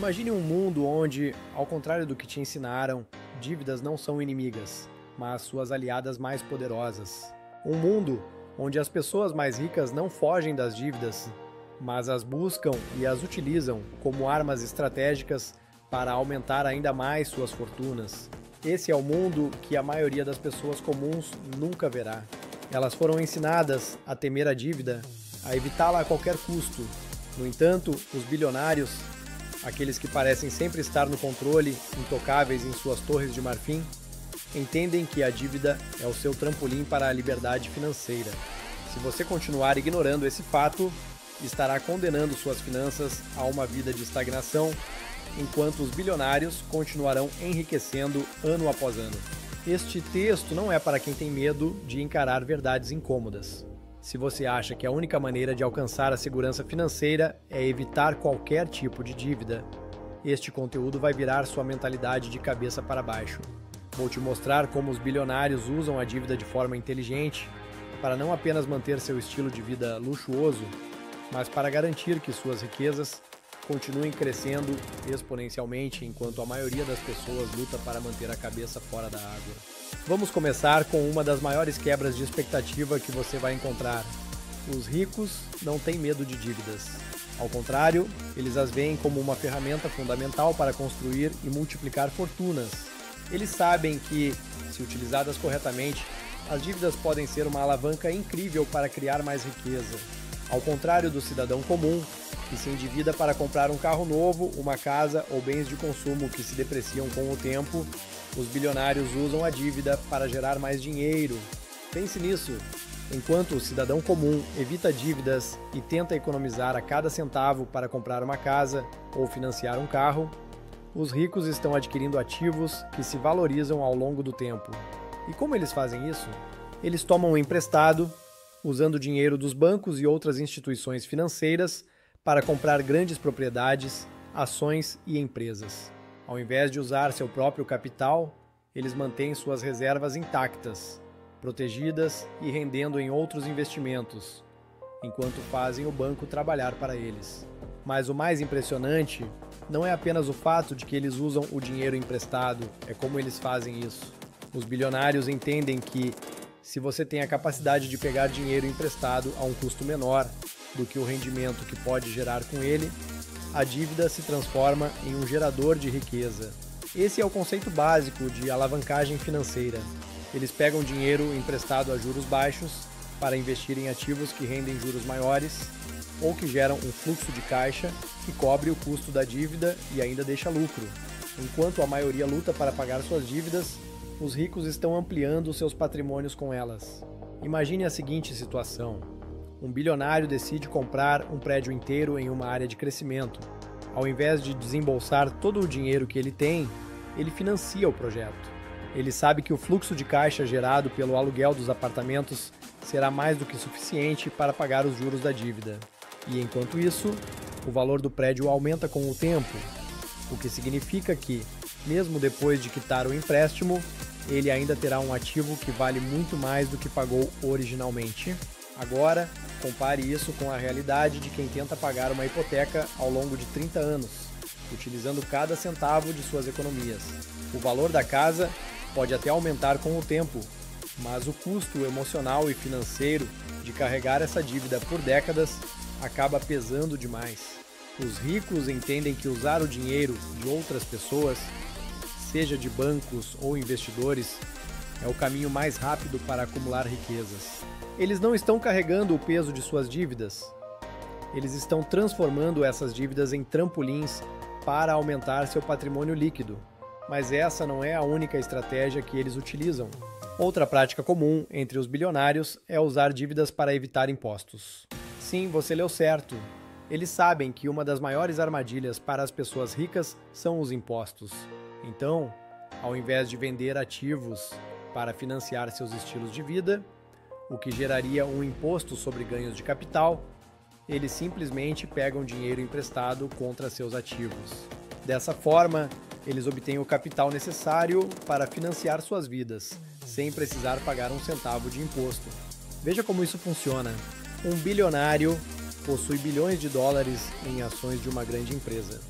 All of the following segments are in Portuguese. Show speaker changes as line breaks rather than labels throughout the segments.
Imagine um mundo onde, ao contrário do que te ensinaram, dívidas não são inimigas, mas suas aliadas mais poderosas. Um mundo onde as pessoas mais ricas não fogem das dívidas, mas as buscam e as utilizam como armas estratégicas para aumentar ainda mais suas fortunas. Esse é o mundo que a maioria das pessoas comuns nunca verá. Elas foram ensinadas a temer a dívida, a evitá-la a qualquer custo. No entanto, os bilionários, aqueles que parecem sempre estar no controle, intocáveis em suas torres de marfim, entendem que a dívida é o seu trampolim para a liberdade financeira. Se você continuar ignorando esse fato, estará condenando suas finanças a uma vida de estagnação, enquanto os bilionários continuarão enriquecendo ano após ano. Este texto não é para quem tem medo de encarar verdades incômodas. Se você acha que a única maneira de alcançar a segurança financeira é evitar qualquer tipo de dívida, este conteúdo vai virar sua mentalidade de cabeça para baixo. Vou te mostrar como os bilionários usam a dívida de forma inteligente para não apenas manter seu estilo de vida luxuoso, mas para garantir que suas riquezas continuem crescendo exponencialmente enquanto a maioria das pessoas luta para manter a cabeça fora da água. Vamos começar com uma das maiores quebras de expectativa que você vai encontrar. Os ricos não têm medo de dívidas. Ao contrário, eles as veem como uma ferramenta fundamental para construir e multiplicar fortunas. Eles sabem que, se utilizadas corretamente, as dívidas podem ser uma alavanca incrível para criar mais riqueza. Ao contrário do cidadão comum, que se endivida para comprar um carro novo, uma casa ou bens de consumo que se depreciam com o tempo, os bilionários usam a dívida para gerar mais dinheiro. Pense nisso. Enquanto o cidadão comum evita dívidas e tenta economizar a cada centavo para comprar uma casa ou financiar um carro, os ricos estão adquirindo ativos que se valorizam ao longo do tempo. E como eles fazem isso? Eles tomam emprestado, usando o dinheiro dos bancos e outras instituições financeiras para comprar grandes propriedades, ações e empresas. Ao invés de usar seu próprio capital, eles mantêm suas reservas intactas, protegidas e rendendo em outros investimentos, enquanto fazem o banco trabalhar para eles. Mas o mais impressionante não é apenas o fato de que eles usam o dinheiro emprestado, é como eles fazem isso. Os bilionários entendem que, se você tem a capacidade de pegar dinheiro emprestado a um custo menor do que o rendimento que pode gerar com ele, a dívida se transforma em um gerador de riqueza. Esse é o conceito básico de alavancagem financeira. Eles pegam dinheiro emprestado a juros baixos para investir em ativos que rendem juros maiores ou que geram um fluxo de caixa que cobre o custo da dívida e ainda deixa lucro. Enquanto a maioria luta para pagar suas dívidas, os ricos estão ampliando seus patrimônios com elas. Imagine a seguinte situação. Um bilionário decide comprar um prédio inteiro em uma área de crescimento. Ao invés de desembolsar todo o dinheiro que ele tem, ele financia o projeto. Ele sabe que o fluxo de caixa gerado pelo aluguel dos apartamentos será mais do que suficiente para pagar os juros da dívida. E enquanto isso, o valor do prédio aumenta com o tempo, o que significa que, mesmo depois de quitar o empréstimo, ele ainda terá um ativo que vale muito mais do que pagou originalmente. Agora, compare isso com a realidade de quem tenta pagar uma hipoteca ao longo de 30 anos, utilizando cada centavo de suas economias. O valor da casa pode até aumentar com o tempo, mas o custo emocional e financeiro de carregar essa dívida por décadas acaba pesando demais. Os ricos entendem que usar o dinheiro de outras pessoas, seja de bancos ou investidores, é o caminho mais rápido para acumular riquezas. Eles não estão carregando o peso de suas dívidas. Eles estão transformando essas dívidas em trampolins para aumentar seu patrimônio líquido. Mas essa não é a única estratégia que eles utilizam. Outra prática comum entre os bilionários é usar dívidas para evitar impostos. Sim, você leu certo. Eles sabem que uma das maiores armadilhas para as pessoas ricas são os impostos. Então, ao invés de vender ativos para financiar seus estilos de vida, o que geraria um imposto sobre ganhos de capital, eles simplesmente pegam dinheiro emprestado contra seus ativos. Dessa forma, eles obtêm o capital necessário para financiar suas vidas, sem precisar pagar um centavo de imposto. Veja como isso funciona. Um bilionário possui bilhões de dólares em ações de uma grande empresa.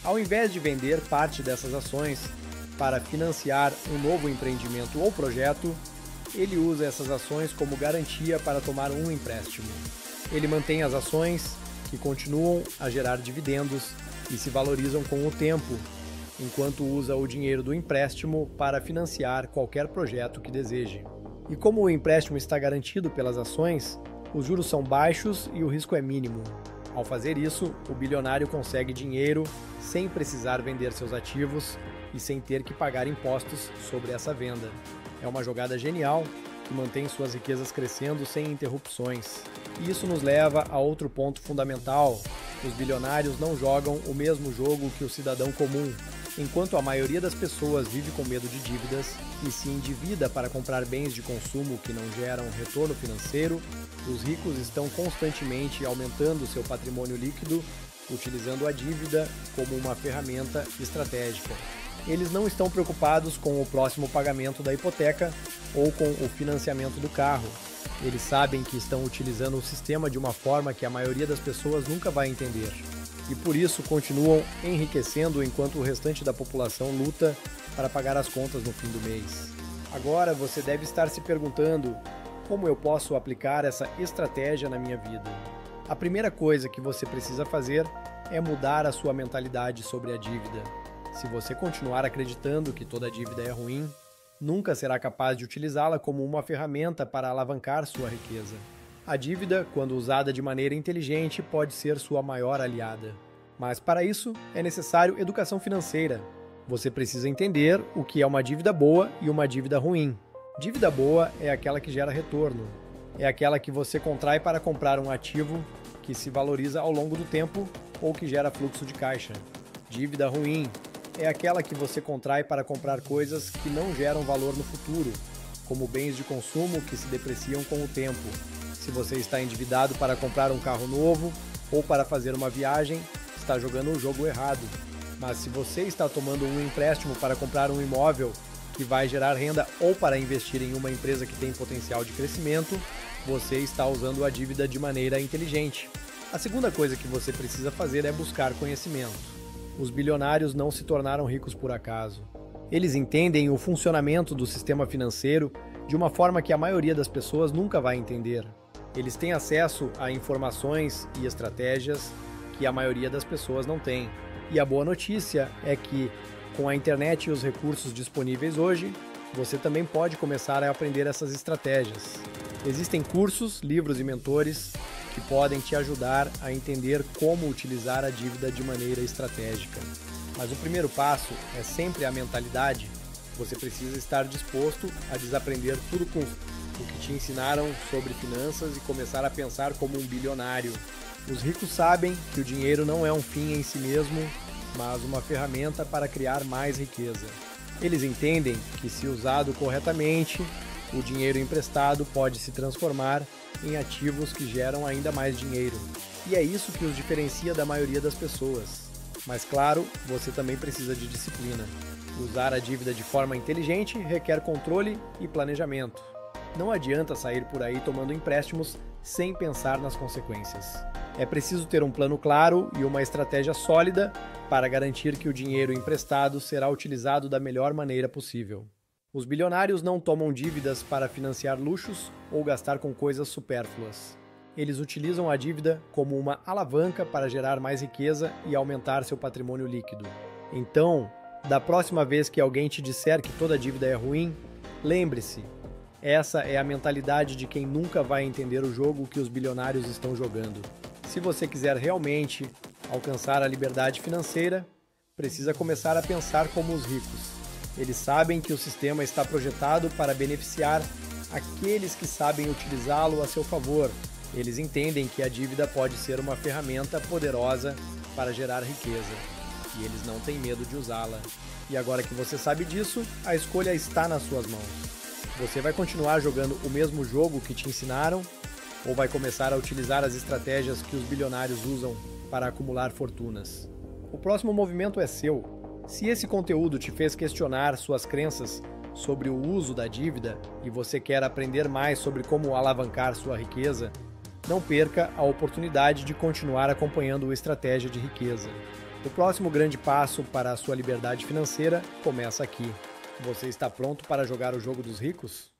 Ao invés de vender parte dessas ações para financiar um novo empreendimento ou projeto, ele usa essas ações como garantia para tomar um empréstimo. Ele mantém as ações, que continuam a gerar dividendos e se valorizam com o tempo, enquanto usa o dinheiro do empréstimo para financiar qualquer projeto que deseje. E como o empréstimo está garantido pelas ações, os juros são baixos e o risco é mínimo. Ao fazer isso, o bilionário consegue dinheiro sem precisar vender seus ativos e sem ter que pagar impostos sobre essa venda. É uma jogada genial que mantém suas riquezas crescendo sem interrupções. E isso nos leva a outro ponto fundamental: os bilionários não jogam o mesmo jogo que o cidadão comum. Enquanto a maioria das pessoas vive com medo de dívidas e se endivida para comprar bens de consumo que não geram retorno financeiro, os ricos estão constantemente aumentando seu patrimônio líquido, utilizando a dívida como uma ferramenta estratégica. Eles não estão preocupados com o próximo pagamento da hipoteca ou com o financiamento do carro. Eles sabem que estão utilizando o sistema de uma forma que a maioria das pessoas nunca vai entender. E por isso continuam enriquecendo enquanto o restante da população luta para pagar as contas no fim do mês. Agora você deve estar se perguntando: como eu posso aplicar essa estratégia na minha vida? A primeira coisa que você precisa fazer é mudar a sua mentalidade sobre a dívida. Se você continuar acreditando que toda dívida é ruim, nunca será capaz de utilizá-la como uma ferramenta para alavancar sua riqueza. A dívida, quando usada de maneira inteligente, pode ser sua maior aliada. Mas para isso, é necessário educação financeira. Você precisa entender o que é uma dívida boa e uma dívida ruim. Dívida boa é aquela que gera retorno. É aquela que você contrai para comprar um ativo que se valoriza ao longo do tempo ou que gera fluxo de caixa. Dívida ruim é aquela que você contrai para comprar coisas que não geram valor no futuro, como bens de consumo que se depreciam com o tempo. Se você está endividado para comprar um carro novo ou para fazer uma viagem, está jogando o jogo errado. Mas se você está tomando um empréstimo para comprar um imóvel que vai gerar renda ou para investir em uma empresa que tem potencial de crescimento, você está usando a dívida de maneira inteligente. A segunda coisa que você precisa fazer é buscar conhecimento. Os bilionários não se tornaram ricos por acaso. Eles entendem o funcionamento do sistema financeiro de uma forma que a maioria das pessoas nunca vai entender. Eles têm acesso a informações e estratégias que a maioria das pessoas não tem. E a boa notícia é que, com a internet e os recursos disponíveis hoje, você também pode começar a aprender essas estratégias. Existem cursos, livros e mentores que podem te ajudar a entender como utilizar a dívida de maneira estratégica. Mas o primeiro passo é sempre a mentalidade. Você precisa estar disposto a desaprender tudo o que te ensinaram sobre finanças e começar a pensar como um bilionário. Os ricos sabem que o dinheiro não é um fim em si mesmo, mas uma ferramenta para criar mais riqueza. Eles entendem que, se usado corretamente, o dinheiro emprestado pode se transformar em ativos que geram ainda mais dinheiro. E é isso que os diferencia da maioria das pessoas. Mas claro, você também precisa de disciplina. Usar a dívida de forma inteligente requer controle e planejamento. Não adianta sair por aí tomando empréstimos sem pensar nas consequências. É preciso ter um plano claro e uma estratégia sólida para garantir que o dinheiro emprestado será utilizado da melhor maneira possível. Os bilionários não tomam dívidas para financiar luxos ou gastar com coisas supérfluas. Eles utilizam a dívida como uma alavanca para gerar mais riqueza e aumentar seu patrimônio líquido. Então, da próxima vez que alguém te disser que toda dívida é ruim, lembre-se, essa é a mentalidade de quem nunca vai entender o jogo que os bilionários estão jogando. Se você quiser realmente alcançar a liberdade financeira, precisa começar a pensar como os ricos. Eles sabem que o sistema está projetado para beneficiar aqueles que sabem utilizá-lo a seu favor. Eles entendem que a dívida pode ser uma ferramenta poderosa para gerar riqueza, e eles não têm medo de usá-la. E agora que você sabe disso, a escolha está nas suas mãos. Você vai continuar jogando o mesmo jogo que te ensinaram, ou vai começar a utilizar as estratégias que os bilionários usam para acumular fortunas? O próximo movimento é seu. Se esse conteúdo te fez questionar suas crenças sobre o uso da dívida e você quer aprender mais sobre como alavancar sua riqueza, não perca a oportunidade de continuar acompanhando o Estratégia de Riqueza. O próximo grande passo para a sua liberdade financeira começa aqui. Você está pronto para jogar o jogo dos ricos?